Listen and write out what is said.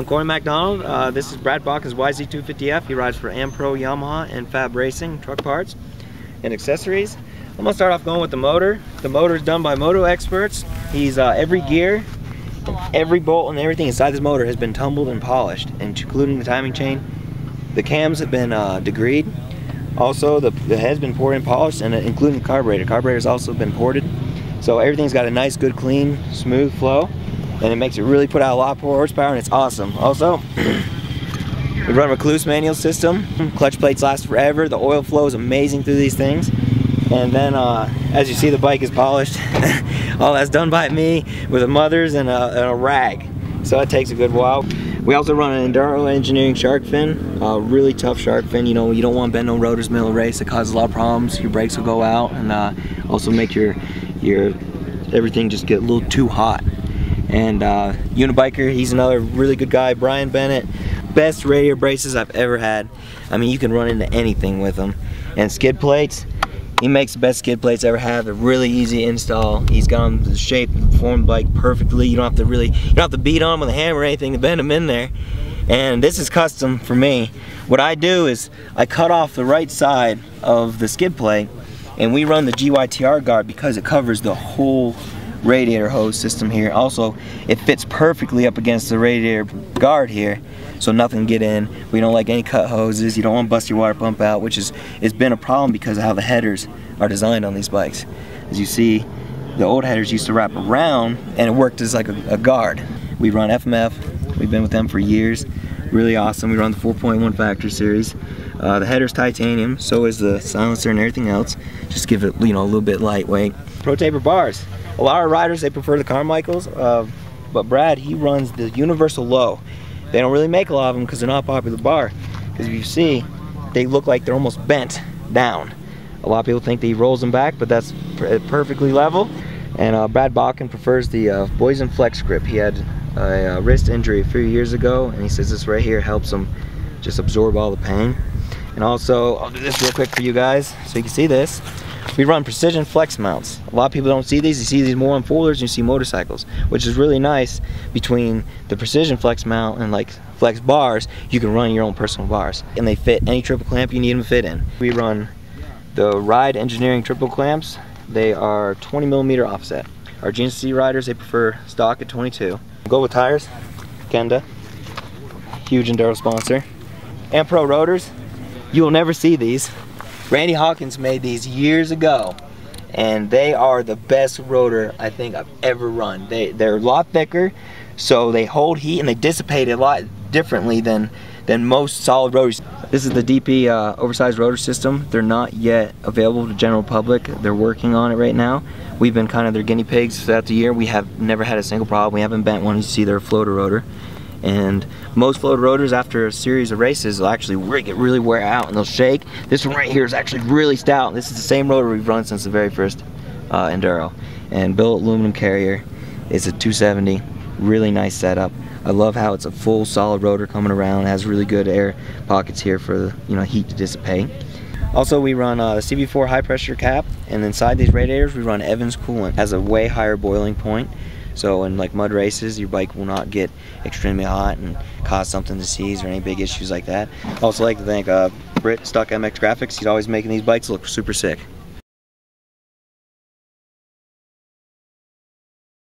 I'm Corey MacDonald. This is Brad Bakken's YZ250F. He rides for AmPro, Yamaha, and N-Fab Racing truck parts and accessories. I'm gonna start off going with the motor. The motor is done by moto experts. He's every gear, every bolt, and everything inside this motor has been tumbled and polished, including the timing chain. The cams have been degreed. Also, the head's been poured and polished, and including the carburetor. Carburetor's also been ported. So everything's got a nice, good, clean, smooth flow, and it makes it really put out a lot of horsepower, and it's awesome. Also, we run a Recluse manual system. Clutch plates last forever. The oil flow is amazing through these things. And then, as you see, the bike is polished. All that's done by me with a mother's and a rag. So it takes a good while. We also run an Enduro engineering shark fin, a really tough shark fin. You know, you don't want to bend no rotors middle of the race. It causes a lot of problems. Your brakes will go out, and also make your everything just get a little too hot. And Unibiker, he's another really good guy. Brian Bennett, best radiator braces I've ever had. I mean, you can run into anything with them. And skid plates, he makes the best skid plates I ever have. They're really easy to install. He's got them the shape and form bike perfectly. You don't have to beat on them with a hammer or anything to bend them in there. And this is custom for me. What I do is I cut off the right side of the skid plate, and we run the GYTR guard because it covers the whole radiator hose system here. Also, it fits perfectly up against the radiator guard here, so nothing can get in. We don't like any cut hoses. You don't want to bust your water pump out, which has been a problem because of how the headers are designed on these bikes. As you see, the old headers used to wrap around, and it worked as like a guard. We run FMF. We've been with them for years. Really awesome. We run the 4.1 factory series. The header's titanium, so is the silencer and everything else. Just give it, you know, a little bit lightweight. Protaper Bars. A lot of riders, they prefer the Carmichaels, but Brad, he runs the Universal Low. They don't really make a lot of them because they're not a popular bar. Because if you see, they look like they're almost bent down. A lot of people think that he rolls them back, but that's perfectly level. And Brad Bakken prefers the Poison Flex grip. He had a wrist injury a few years ago, and he says this right here helps him just absorb all the pain. And also, I'll do this real quick for you guys so you can see this. We run precision flex mounts. A lot of people don't see these. You see these more on folders and you see motorcycles, which is really nice. Between the precision flex mount and like flex bars, you can run your own personal bars. And they fit any triple clamp you need them to fit in. We run the Ride Engineering triple clamps. They are 20mm offset. Our GNC riders, they prefer stock at 22. Go with tires, Kenda, huge Enduro sponsor. AmPro rotors, you will never see these. Randy Hawkins made these years ago, and they are the best rotor I think I've ever run. They're a lot thicker, so they hold heat and they dissipate a lot differently than most solid rotors. This is the DP oversized rotor system. They're not yet available to the general public. They're working on it right now. We've been kind of their guinea pigs throughout the year. We have never had a single problem. We haven't bent one. You see, they're a floater rotor. And most floater rotors after a series of races will actually really wear out and they'll shake. This one right here is actually really stout. This is the same rotor we've run since the very first Enduro. And billet aluminum carrier. It's a 270, really nice setup. I love how it's a full solid rotor coming around. It has really good air pockets here for the heat to dissipate. Also, we run a CB4 high pressure cap, and inside these radiators we run Evans coolant. It has a way higher boiling point. So in like mud races, your bike will not get extremely hot and cause something to seize or any big issues like that. I also like to thank Britt Stuck MX Graphics. He's always making these bikes look super sick.